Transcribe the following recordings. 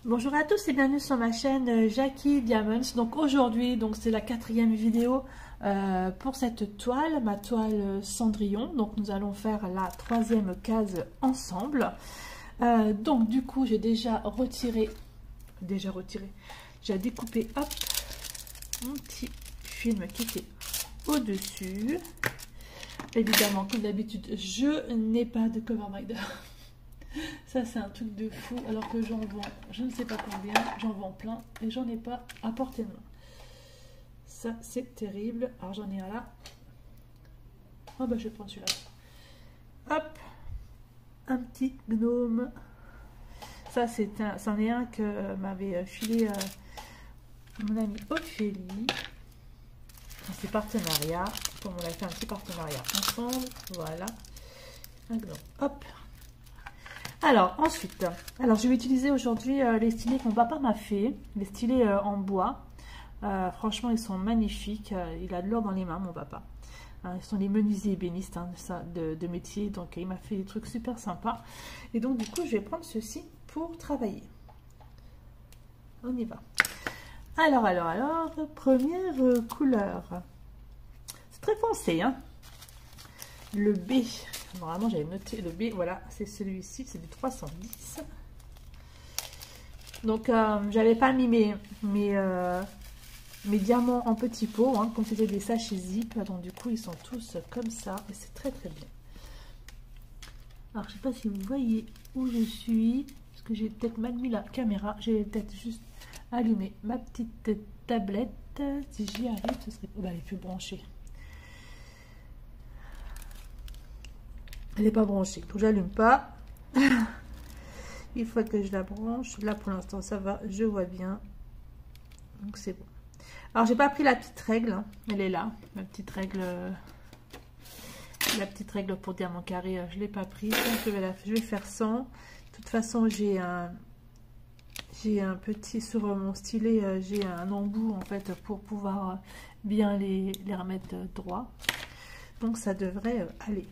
Bonjour à tous et bienvenue sur ma chaîne Jackie Diamonds. Donc aujourd'hui, c'est la 4e vidéo pour cette toile, ma toile Cendrillon. Donc nous allons faire la 3e case ensemble. Donc du coup, j'ai déjà découpé hop, mon petit film qui était au-dessus. Évidemment, comme d'habitude, je n'ai pas de cover rider. Ça, c'est un truc de fou, alors que j'en vends, je ne sais pas combien, j'en vends plein, et j'en ai pas à portée de main. Ça, c'est terrible. Alors, j'en ai un là. Oh, bah, je vais prendre celui-là. Hop, un petit gnome. Ça, c'en est un que m'avait filé mon amie Ophélie. C'est partenariat, comme on a fait un petit partenariat ensemble. Voilà, un gnome. Hop. Alors, ensuite, je vais utiliser aujourd'hui les stylés que mon papa m'a fait, les stylés en bois. Franchement, ils sont magnifiques. Il a de l'or dans les mains, mon papa. Ils sont les menuisiers ébénistes de métier, donc il m'a fait des trucs super sympas. Et donc, du coup, je vais prendre ceci pour travailler. On y va. Alors, première couleur. C'est très foncé, hein. Le B. Normalement, j'avais noté le B. Voilà, c'est celui-ci. C'est du 310. Donc, j'avais pas mis mes diamants en petits pots, hein, comme c'était des sachets zip. Donc, du coup, ils sont tous comme ça. Et c'est très, très bien. Alors, je sais pas si vous voyez où je suis. Parce que j'ai peut-être mal mis la caméra. J'ai peut-être juste allumé ma petite tablette. Si j'y arrive, ce serait... Oh, bah, elle est plus branchée. Elle n'est pas branchée, donc j'allume pas. Il faut que je la branche. Là pour l'instant ça va, je vois bien. Donc c'est bon. Alors j'ai pas pris la petite règle, hein. Elle est là, la petite règle pour diamant carré, je l'ai pas pris. Donc je vais faire sans. De toute façon j'ai un petit sur mon stylet, j'ai un embout en fait pour pouvoir bien les remettre droit. Donc ça devrait aller.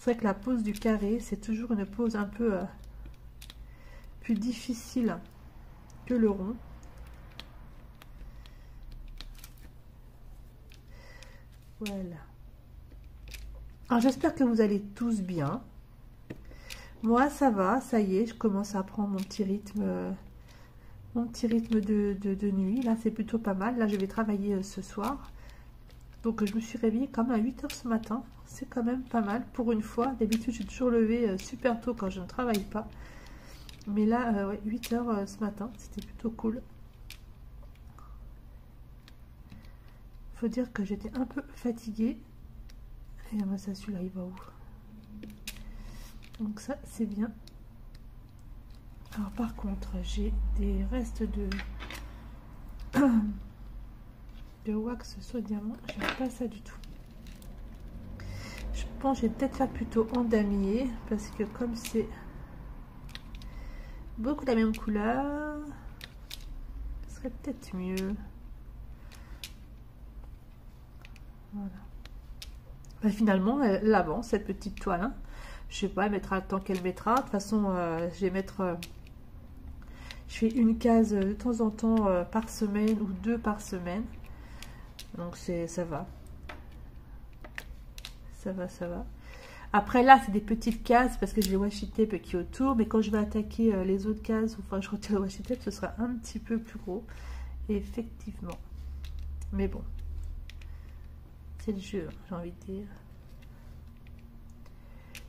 C'est vrai que la pose du carré, c'est toujours une pose un peu plus difficile que le rond. Voilà. Alors j'espère que vous allez tous bien. Moi ça va, ça y est, je commence à prendre mon petit rythme de nuit. Là c'est plutôt pas mal. Là je vais travailler ce soir. Donc je me suis réveillée comme à 8 h ce matin. C'est quand même pas mal pour une fois. D'habitude, je suis toujours levée super tôt quand je ne travaille pas. Mais là, ouais, 8 h ce matin, c'était plutôt cool. Faut dire que j'étais un peu fatiguée. Et ça, celui-là, il va où? Donc ça, c'est bien. Alors par contre, j'ai des restes de wax sur diamant. J'aime pas ça du tout. Je pense que je vais peut-être faire plutôt en damier, parce que comme c'est beaucoup la même couleur, ce serait peut-être mieux. Voilà. Bah, finalement, elle avance cette petite toile, hein. Je sais pas, elle mettra le temps qu'elle mettra. De toute façon, je vais mettre... je fais une case de temps en temps par semaine ou 2 par semaine. Donc ça va. Ça va. Après là, c'est des petites cases parce que j'ai le washi tape qui est autour. Mais quand je vais attaquer les autres cases, enfin je retire le washi tape, ce sera un petit peu plus gros. Effectivement. Mais bon. C'est le jeu, j'ai envie de dire.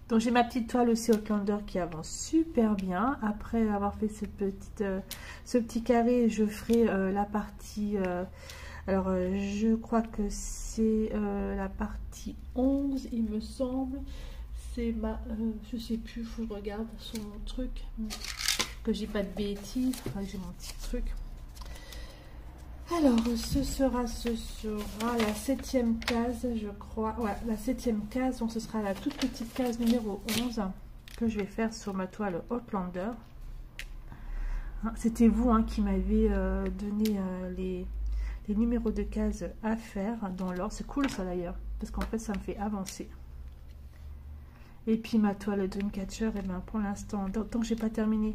Donc j'ai ma petite toile aussi Outlander qui avance super bien. Après avoir fait ce petit carré, je ferai la partie... alors, je crois que c'est la partie 11, il me semble. C'est ma... je sais plus, il faut que je regarde sur mon truc. Que j'ai pas de bêtises. Enfin, j'ai mon petit truc. Alors, ce sera la 7e case, je crois. Ouais, la 7e case. Donc, ce sera la toute petite case numéro 11 que je vais faire sur ma toile Outlander. Hein, c'était vous qui m'avez donné les numéros de cases à faire dans l'ordre. C'est cool ça d'ailleurs, parce qu'en fait ça me fait avancer. Et puis ma toile Dreamcatcher, et ben pour l'instant, tant que j'ai pas terminé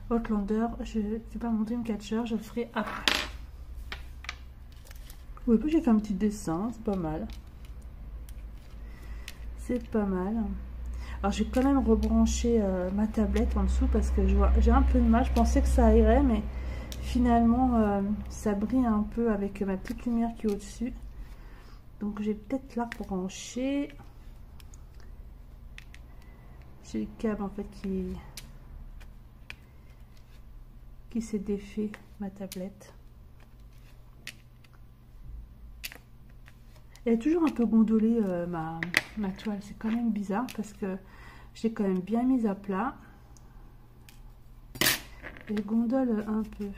Outlander, je ne fais pas mon Dreamcatcher, je le ferai après. Oui, puis j'ai fait un petit dessin, c'est pas mal. C'est pas mal. Alors j'ai quand même rebranché ma tablette en dessous parce que j'ai un peu de mal. Je pensais que ça irait, mais finalement ça brille un peu avec ma petite lumière qui est au-dessus. Donc j'ai peut-être la rebrancher. J'ai le câble en fait qui s'est défait, ma tablette. Elle est toujours un peu gondolée ma toile, c'est quand même bizarre parce que j'ai quand même bien mise à plat. Elle gondole un peu.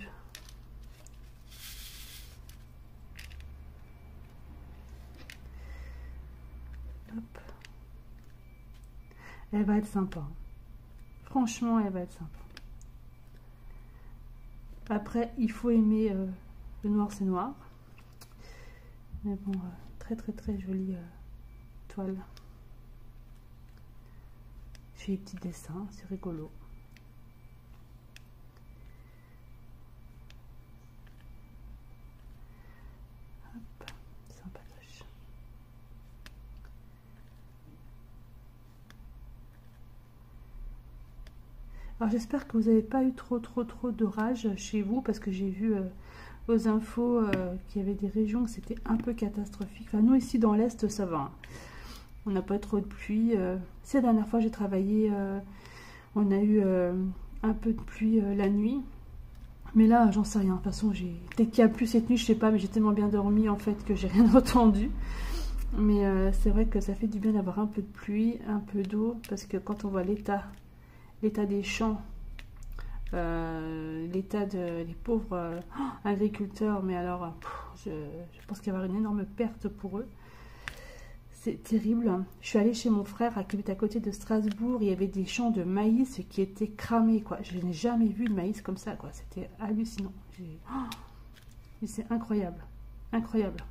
Hop. Elle va être sympa. Franchement, elle va être sympa. Après, il faut aimer le noir, c'est noir. Mais bon, très jolie toile. Je fais des petits dessins, c'est rigolo. Hop, sympatoche. Alors j'espère que vous n'avez pas eu trop d'orage chez vous, parce que j'ai vu aux infos qu'il y avait des régions que c'était un peu catastrophique. Enfin, nous ici dans l'Est ça va, hein. On n'a pas trop de pluie. C'est la dernière fois j'ai travaillé, on a eu un peu de pluie la nuit. Mais là j'en sais rien, de toute façon dès qu'il y a plu cette nuit, je sais pas, mais j'ai tellement bien dormi en fait que j'ai rien entendu. Mais c'est vrai que ça fait du bien d'avoir un peu de pluie, un peu d'eau, parce que quand on voit l'état des champs, l'état des pauvres agriculteurs, mais alors je pense qu'il va y avoir une énorme perte pour eux. C'est terrible. Je suis allée chez mon frère qui habite à côté de Strasbourg, il y avait des champs de maïs qui étaient cramés, quoi. Je n'ai jamais vu de maïs comme ça, quoi. C'était hallucinant. C'est incroyable, incroyable.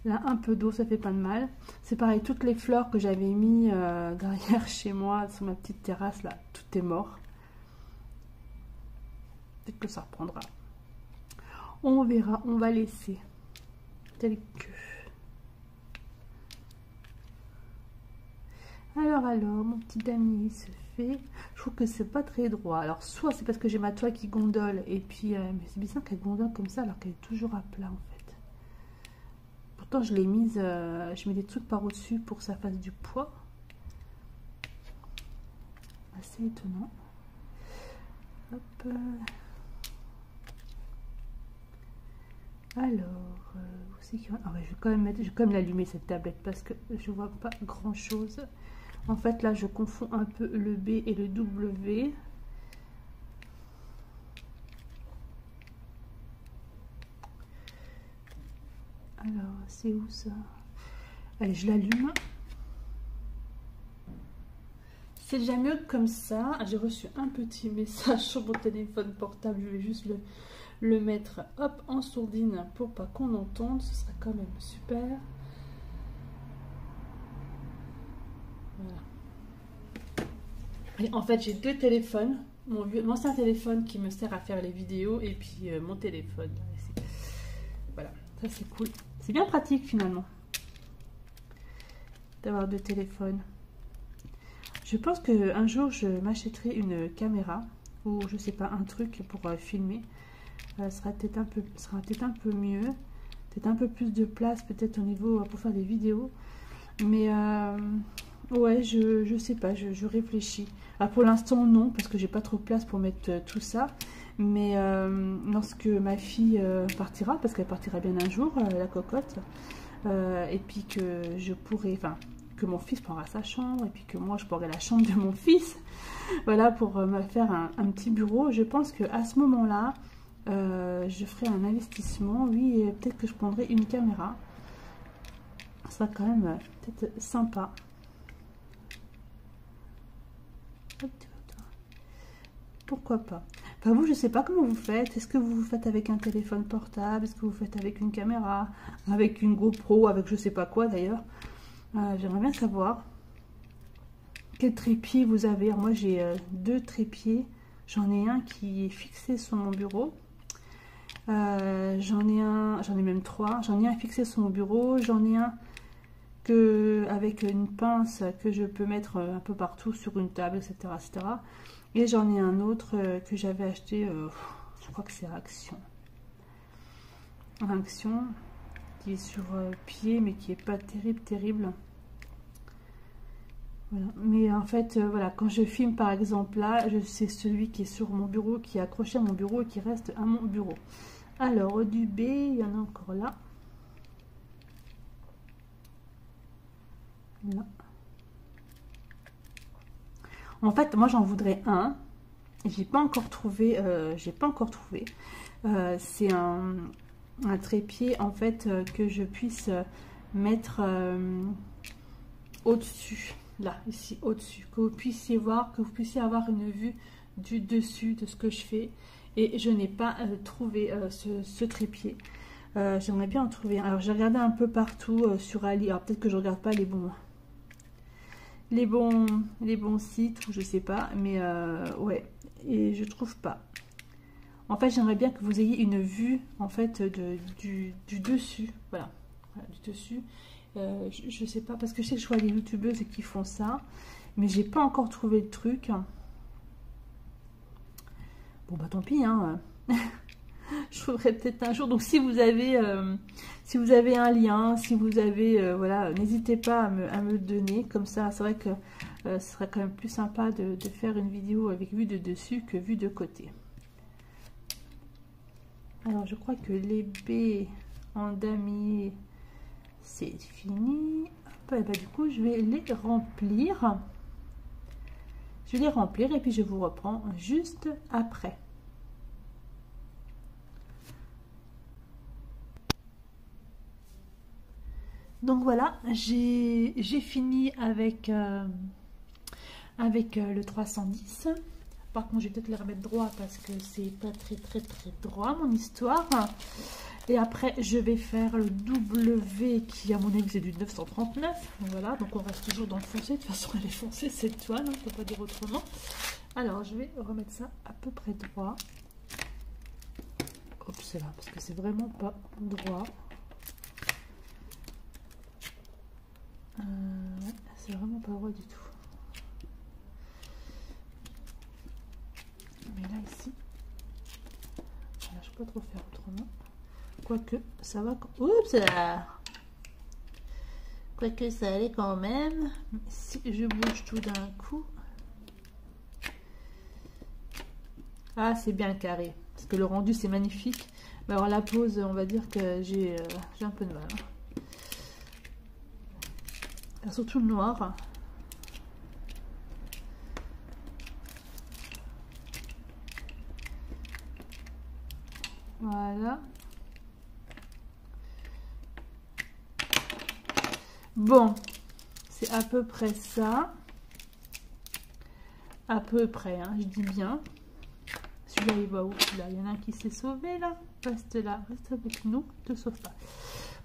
Là, un peu d'eau, ça fait pas de mal. C'est pareil, toutes les fleurs que j'avais mis derrière chez moi, sur ma petite terrasse, là, tout est mort. Peut-être que ça reprendra. On verra, on va laisser tel que. Alors, mon petit damier se fait. Je trouve que c'est pas très droit. Alors, soit c'est parce que j'ai ma toile qui gondole, et puis, mais c'est bizarre qu'elle gondole comme ça, alors qu'elle est toujours à plat, en fait. Pourtant, je l'ai mise, je mets des trucs par au-dessus pour que ça fasse du poids. Assez étonnant. Hop. Alors, où c'est qu'il y a... Ah ouais, je vais quand même l'allumer cette tablette parce que je vois pas grand chose. En fait, là, je confonds un peu le B et le W. Alors, c'est où ça? Allez, je l'allume. C'est déjà mieux comme ça. J'ai reçu un petit message sur mon téléphone portable. Je vais juste le mettre hop en sourdine pour pas qu'on entende. Ce sera quand même super. Voilà. Et en fait, j'ai deux téléphones. Mon ancien téléphone qui me sert à faire les vidéos et puis mon téléphone. Voilà, ça c'est cool. C'est bien pratique finalement d'avoir deux téléphones. Je pense qu'un jour je m'achèterai une caméra ou je sais pas, un truc pour filmer. Sera peut-être un peu mieux, peut-être un peu plus de place peut-être au niveau pour faire des vidéos. Mais ouais, je sais pas, je réfléchis. Alors pour l'instant non, parce que j'ai pas trop de place pour mettre tout ça. Mais lorsque ma fille partira, parce qu'elle partira bien un jour, la cocotte, et puis que je pourrai, enfin, que mon fils prendra sa chambre, et puis que moi je prendrai la chambre de mon fils, voilà, pour me faire un petit bureau. Je pense qu'à ce moment-là, je ferai un investissement, oui, et peut-être que je prendrai une caméra. Ça sera quand même peut-être sympa. Pourquoi pas? Enfin, vous, je sais pas comment vous faites. Est-ce que vous faites avec un téléphone portable? Est-ce que vous faites avec une caméra? Avec une GoPro? Avec je sais pas quoi d'ailleurs? J'aimerais bien savoir quel trépied vous avez. Alors, moi, j'ai deux trépieds J'en ai un qui est fixé sur mon bureau. J'en ai même 3. J'en ai un fixé sur mon bureau. J'en ai un avec une pince que je peux mettre un peu partout sur une table, etc. etc. Et j'en ai un autre que j'avais acheté, je crois que c'est Action. Action, qui est sur pied, mais qui est pas terrible. Voilà. Mais en fait, voilà, quand je filme par exemple là, c'est celui qui est sur mon bureau, qui est accroché à mon bureau et qui reste à mon bureau. Alors, du B, il y en a encore là. Là. En fait, moi j'en voudrais un. J'ai pas encore trouvé. C'est un trépied en fait que je puisse mettre au-dessus. Là, ici, au-dessus. Que vous puissiez voir, que vous puissiez avoir une vue du dessus de ce que je fais. Et je n'ai pas trouvé ce trépied. J'aimerais bien en trouver un. Alors, j'ai regardé un peu partout sur Ali. Alors, peut-être que je regarde pas les bons sites, ou je sais pas. Mais, ouais. Et je trouve pas. En fait, j'aimerais bien que vous ayez une vue, en fait, du dessus. Voilà. Voilà, du dessus. Je sais pas, parce que je sais que je vois des youtubeuses qui font ça, mais j'ai pas encore trouvé le truc. Bon bah tant pis, hein. Je ferai peut-être un jour. Donc si vous avez un lien, si vous avez voilà, n'hésitez pas à me le donner. Comme ça, c'est vrai que ce serait quand même plus sympa de faire une vidéo avec vue de dessus que vue de côté. Alors je crois que les baies en damier c'est fini. Hop, et bah, du coup, je vais les remplir. Je vais les remplir et puis je vous reprends juste après. Donc voilà, j'ai fini avec le 310. Par contre, je vais peut-être les remettre droit parce que c'est pas très droit mon histoire. Et après, je vais faire le W qui, à mon avis, c'est du 939. Voilà, donc on reste toujours dans le foncé. De toute façon, elle est foncée, cette toile, hein, je ne peux pas dire autrement. Alors, je vais remettre ça à peu près droit. Hop, c'est là, parce que c'est vraiment pas droit. Ouais, c'est vraiment pas droit du tout. Mais là, ici, voilà, je peux pas trop faire autrement. Quoique, ça va... Oups là. Quoique, ça allait quand même. Si je bouge tout d'un coup... Ah, c'est bien carré. Parce que le rendu, c'est magnifique. Mais alors, la pose, on va dire que j'ai un peu de mal. Alors, surtout le noir. Voilà. Bon, c'est à peu près ça. À peu près, hein, je dis bien. Celui-là, il va où? Là, il y en a un qui s'est sauvé, là. Reste là, reste avec nous, ne te sauve pas.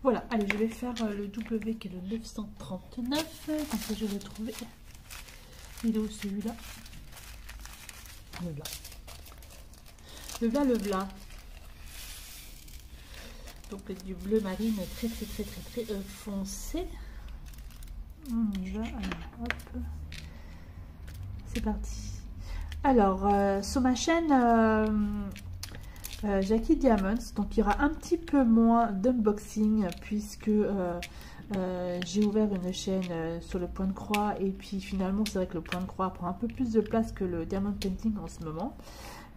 Voilà, allez, je vais faire le W qui est le 939. Comme ça, je vais trouver. Il est où celui-là? Le blanc. Le blanc. Donc, du bleu marine très foncé. Hop. C'est parti. Alors, sur ma chaîne Jackie Diamonds, donc il y aura un petit peu moins d'unboxing puisque j'ai ouvert une chaîne sur le point de croix et puis finalement c'est vrai que le point de croix prend un peu plus de place que le diamond painting en ce moment.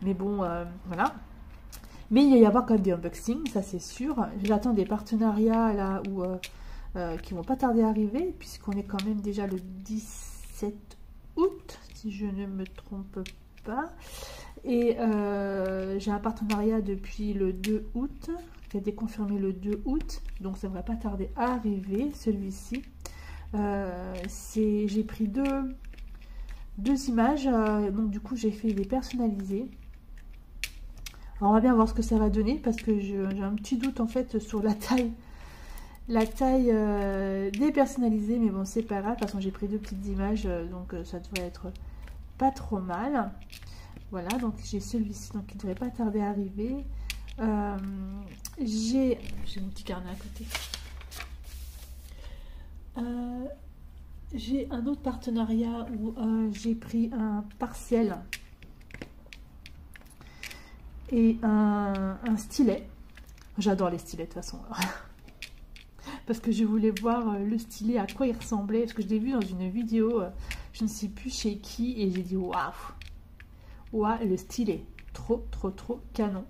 Mais bon, voilà. Mais il va y avoir quand même des unboxings, ça c'est sûr. J'attends des partenariats là où qui vont pas tarder à arriver puisqu'on est quand même déjà le 17 août si je ne me trompe pas. Et j'ai un partenariat depuis le 2 août qui a été confirmé le 2 août, donc ça ne va pas tarder à arriver celui-ci. J'ai pris deux images, donc du coup j'ai fait des personnalisés. Alors on va bien voir ce que ça va donner parce que j'ai un petit doute en fait sur la taille des personnalisés, mais bon c'est pas grave, de toute façon j'ai pris deux petites images donc ça devrait être pas trop mal. Voilà, donc j'ai celui-ci, donc il ne devrait pas tarder à arriver. J'ai mon petit carnet à côté. J'ai un autre partenariat où j'ai pris un partiel et un stylet. J'adore les stylets de toute façon. Parce que je voulais voir le stylet, à quoi il ressemblait. Parce que je l'ai vu dans une vidéo, je ne sais plus chez qui. Et j'ai dit waouh, waouh, le stylet. Trop, trop, trop canon.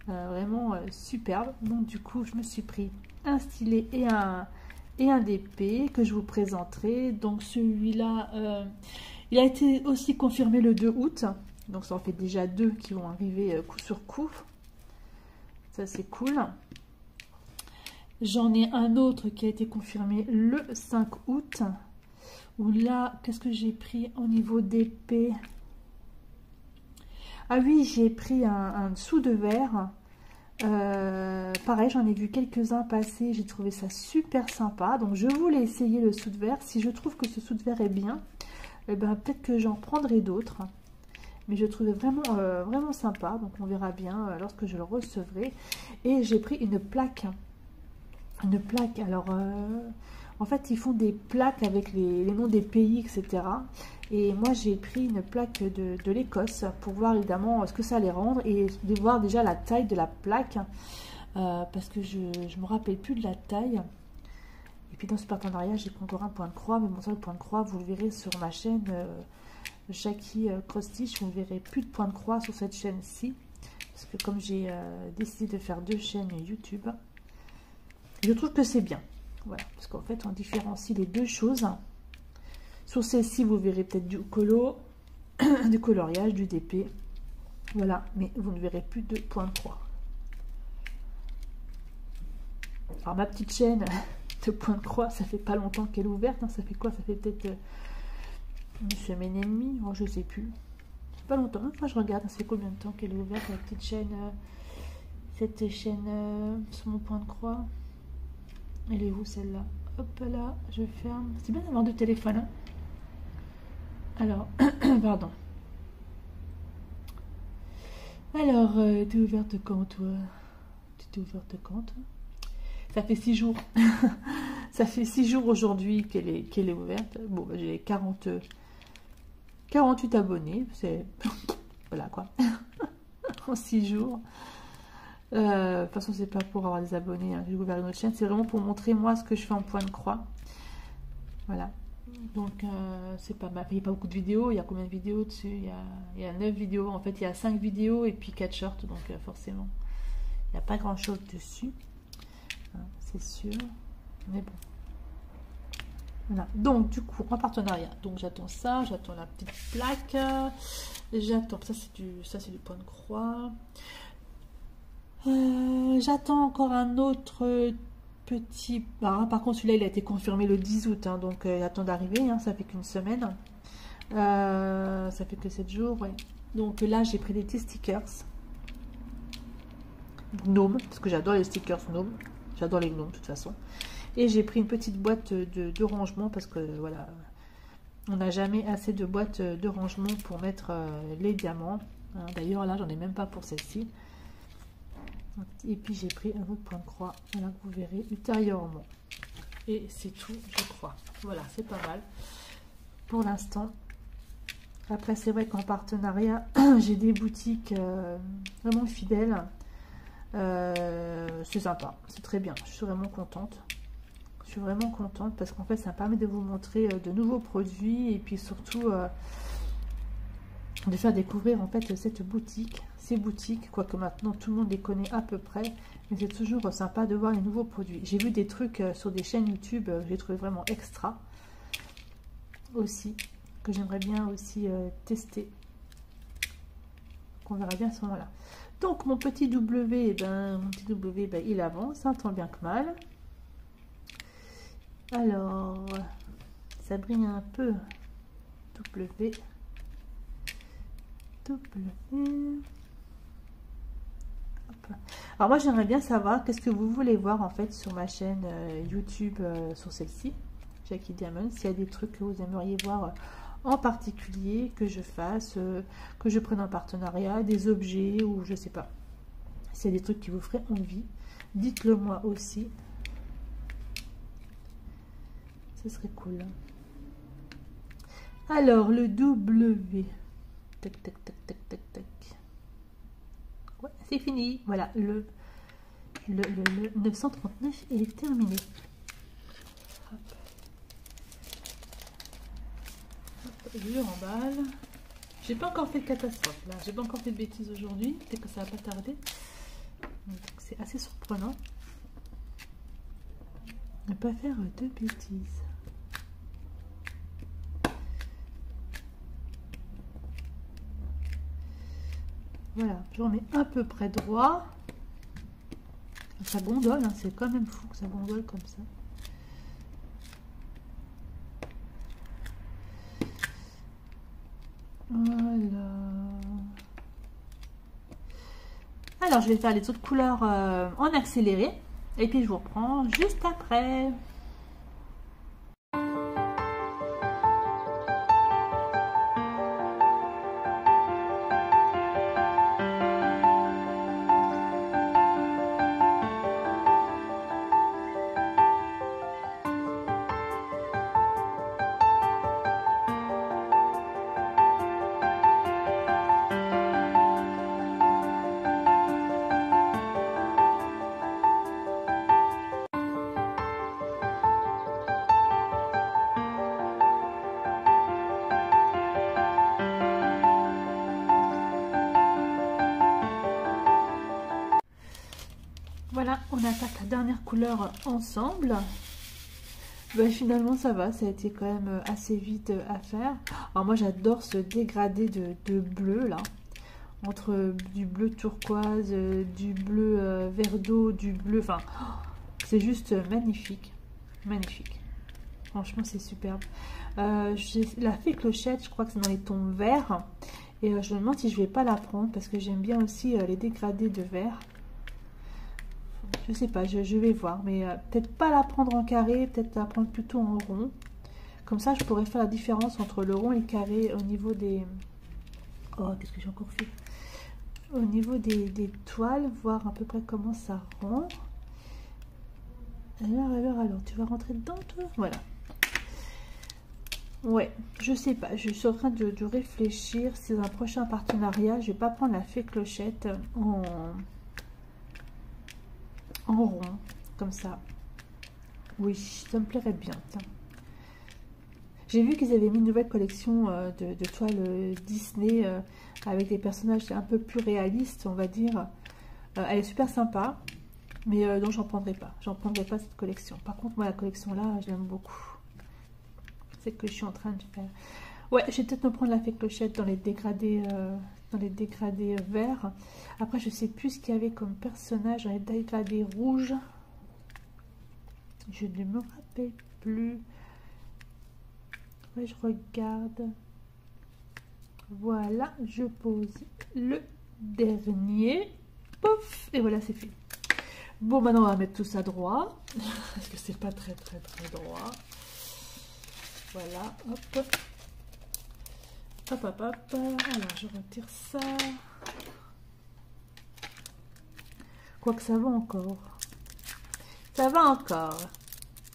Vraiment superbe. Donc du coup, je me suis pris un stylet et un DP que je vous présenterai. Donc celui-là, il a été aussi confirmé le 2 août. Donc ça en fait déjà 2 qui vont arriver coup sur coup. Ça c'est cool. J'en ai un autre qui a été confirmé le 5 août. Où là, qu'est-ce que j'ai pris au niveau d'épée? Ah oui, j'ai pris un dessous de verre. Pareil, j'en ai vu quelques-uns passer. J'ai trouvé ça super sympa. Donc je voulais essayer le dessous de verre. Si je trouve que ce dessous de verre est bien, eh ben, peut-être que j'en prendrai d'autres. Mais je trouvais vraiment, vraiment sympa. Donc on verra bien lorsque je le recevrai. Et j'ai pris une plaque. Une plaque. Alors, en fait, ils font des plaques avec les noms des pays, etc. Et moi, j'ai pris une plaque de l'Écosse pour voir évidemment ce que ça allait rendre. Et de voir déjà la taille de la plaque. Parce que je ne me rappelle plus de la taille. Et puis dans ce partenariat, j'ai encore un point de croix. Mais bon, ça, le point de croix, vous le verrez sur ma chaîne... Jackie Cross Stitch, vous ne verrez plus de point de croix sur cette chaîne-ci, parce que comme j'ai décidé de faire 2 chaînes YouTube, je trouve que c'est bien. Voilà, parce qu'en fait, on différencie les 2 choses. Sur celle-ci, vous verrez peut-être du colo, du coloriage, du DP. Voilà, mais vous ne verrez plus de point de croix. Alors, ma petite chaîne de point de croix, ça fait pas longtemps qu'elle est ouverte. Hein, ça fait quoi? Ça fait peut-être... une semaine et demie, oh, je sais plus. C'est pas longtemps. Enfin, je regarde, ça fait combien de temps qu'elle est ouverte, la petite chaîne. Cette chaîne sur mon point de croix. Elle est où celle-là? Hop là, je ferme. C'est bien d'avoir 2 téléphones. Hein. Alors, pardon. Alors, t'es ouverte quand toi? Tu t'es ouverte quand toi? Ça fait 6 jours. Ça fait 6 jours aujourd'hui qu'elle est ouverte. Bon, bah, j'ai 48 abonnés, c'est voilà quoi, en 6 jours. De toute façon, c'est pas pour avoir des abonnés, hein. J'ai ouvert une autre chaîne, c'est vraiment pour montrer moi ce que je fais en point de croix. Voilà, donc c'est pas mal. Il n'y a pas beaucoup de vidéos, il y a combien de vidéos dessus? Il y a 9 vidéos, en fait il y a 5 vidéos et puis 4 shorts, donc forcément, il n'y a pas grand chose dessus, hein, c'est sûr, mais bon. Voilà. Donc du coup en partenariat, donc j'attends ça, j'attends la petite plaque, j'attends, ça c'est du point de croix, j'attends encore un autre petit, par contre celui-là il a été confirmé le 10 août, hein, donc il attend d'arriver, hein, ça fait qu'une semaine, ça fait que 7 jours, ouais. Donc là j'ai pris des petits stickers gnomes, parce que j'adore les stickers gnomes, j'adore les gnomes de toute façon. Et j'ai pris une petite boîte de rangement parce que voilà, on n'a jamais assez de boîtes de rangement pour mettre les diamants. Hein, d'ailleurs là, j'en ai même pas pour celle-ci. Et puis j'ai pris un autre point de croix, voilà, que vous verrez ultérieurement. Et c'est tout, je crois. Voilà, c'est pas mal pour l'instant. Après, c'est vrai qu'en partenariat, j'ai des boutiques vraiment fidèles. C'est sympa, c'est très bien. Je suis vraiment contente. Je suis vraiment contente parce qu'en fait ça me permet de vous montrer de nouveaux produits et puis surtout de faire découvrir en fait cette boutique, ces boutiques, quoique maintenant tout le monde les connaît à peu près, mais c'est toujours sympa de voir les nouveaux produits. J'ai vu des trucs sur des chaînes YouTube, j'ai trouvé vraiment extra aussi, que j'aimerais bien aussi tester. On verra bien à ce moment là. Donc mon petit W, il avance, hein, tant bien que mal. Alors, ça brille un peu. W. Hop. Alors moi, j'aimerais bien savoir qu'est-ce que vous voulez voir en fait sur ma chaîne YouTube, sur celle-ci, Jackie Diamond. S'il y a des trucs que vous aimeriez voir en particulier que je fasse, que je prenne en partenariat, des objets ou je sais pas. S'il y a des trucs qui vous feraient envie, dites-le moi aussi. Ce serait cool. Alors, le W. Tac, tac, tac, tac, tac, tac. Ouais, c'est fini. Voilà, le 939 est terminé. Hop. Hop, je remballe. J'ai pas encore fait de catastrophe là. J'ai pas encore fait de bêtises aujourd'hui. Peut-être que ça va pas tarder. C'est assez surprenant. Ne pas faire de bêtises. Voilà, je remets à peu près droit. Ça gondole, hein, c'est quand même fou que ça gondole comme ça. Voilà. Alors, je vais faire les autres couleurs en accéléré. Et puis, je vous reprends juste après. Voilà, on attaque la dernière couleur ensemble. Ben, finalement ça va, ça a été quand même assez vite à faire. Alors moi j'adore ce dégradé de bleu là, entre du bleu turquoise, du bleu vert d'eau, du bleu, enfin c'est juste magnifique, magnifique. Franchement c'est superbe. La fée clochette, je crois que c'est dans les tons verts, et je me demande si je vais pas la prendre parce que j'aime bien aussi les dégradés de vert. Je sais pas, je vais voir, mais peut-être pas la prendre en carré, peut-être la prendre plutôt en rond. Comme ça, je pourrais faire la différence entre le rond et le carré au niveau des... Oh, qu'est-ce que j'ai encore fait? Au niveau des toiles, voir à peu près comment ça rend. Alors, tu vas rentrer dedans, toi? Voilà. Ouais, je sais pas, je suis en train de réfléchir si dans un prochain partenariat, je vais pas prendre la fée clochette en rond, comme ça. Oui, ça me plairait bien, tiens. J'ai vu qu'ils avaient mis une nouvelle collection de toiles Disney avec des personnages un peu plus réalistes, on va dire. Elle est super sympa, mais non, j'en prendrai pas. J'en prendrai pas cette collection. Par contre, moi, la collection là, je l'aime beaucoup. C'est que je suis en train de faire. Ouais, je vais peut-être me prendre la fée clochette dans les dégradés verts. Après, je sais plus ce qu'il y avait comme personnage dans les dégradés rouges. Je ne me rappelle plus. Ouais, je regarde. Voilà, je pose le dernier. Pouf, et voilà, c'est fait. Bon, maintenant, on va mettre tout ça droit. Parce que c'est pas très droit. Voilà, hop. Hop, hop, hop. Alors, je retire ça. Quoique ça va encore. Ça va encore.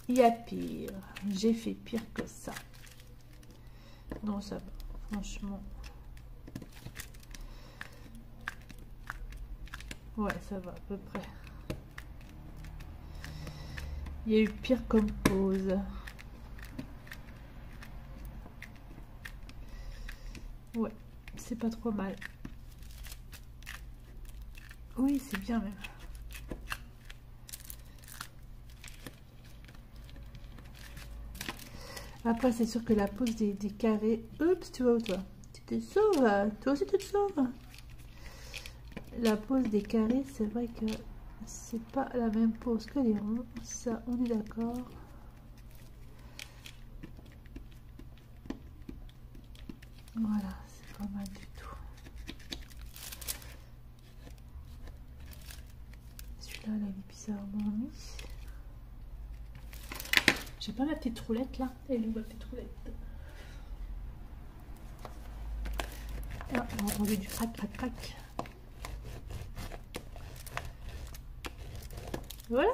Il y a pire. J'ai fait pire que ça. Non, ça va. Franchement. Ouais, ça va à peu près. Il y a eu pire comme pose. Ouais, c'est pas trop mal. Oui, c'est bien même. Après, c'est sûr que la pose des carrés... Oups, tu vas où, toi? Tu te sauves? Toi aussi, tu te sauves? La pose des carrés, c'est vrai que c'est pas la même pose que les ronds. Ça, on est d'accord. Voilà, c'est pas mal du tout. Celui-là, là, il est bizarrement mis. J'ai pas ma petite roulette là. Elle est où ma petite roulette? Ah, on a entendu du crac, crac, crac. Voilà.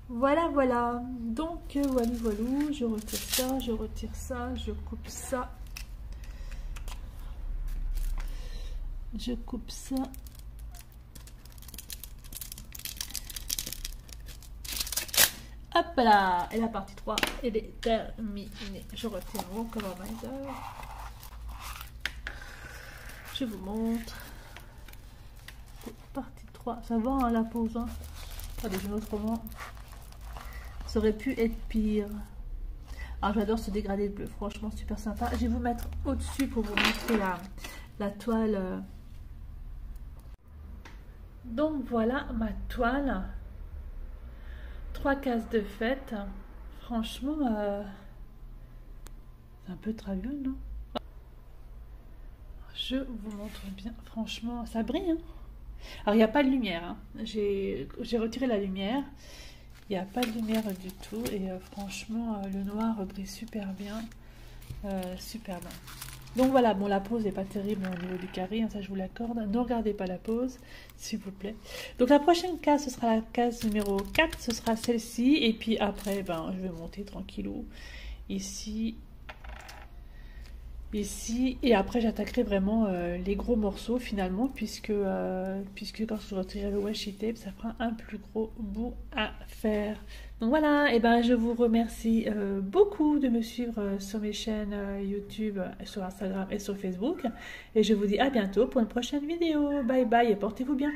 Voilà, voilà. Donc, voilà, voilà. Je retire ça, je retire ça, je coupe ça. Je coupe ça. Hop là. Et la partie 3, elle est terminée. Je retire mon Cover Binder. Je vous montre. Partie 3. Ça va, hein, la pause. Hein. Attendez, je vais autrement. Ça aurait pu être pire. Alors, j'adore ce dégradé bleu. Franchement, super sympa. Je vais vous mettre au-dessus pour vous montrer la toile. Donc, voilà ma toile. 3 cases de fête. Franchement, c'est un peu traviole, non? Je vous montre bien. Franchement, ça brille, hein. Alors, il n'y a pas de lumière. Hein. J'ai retiré la lumière. Il n'y a pas de lumière du tout. Et franchement, le noir brille super bien. Super bien. Donc voilà, bon, la pose n'est pas terrible au niveau du carré. Hein, ça, je vous l'accorde. Ne regardez pas la pose, s'il vous plaît. Donc la prochaine case, ce sera la case numéro 4. Ce sera celle-ci. Et puis après, ben, je vais monter tranquillou. Ici. Ici, et après j'attaquerai vraiment les gros morceaux finalement, puisque quand je retirerai le washi tape, ça fera un plus gros bout à faire. Donc voilà, et ben je vous remercie beaucoup de me suivre sur mes chaînes YouTube, sur Instagram et sur Facebook, et je vous dis à bientôt pour une prochaine vidéo. Bye bye et portez-vous bien.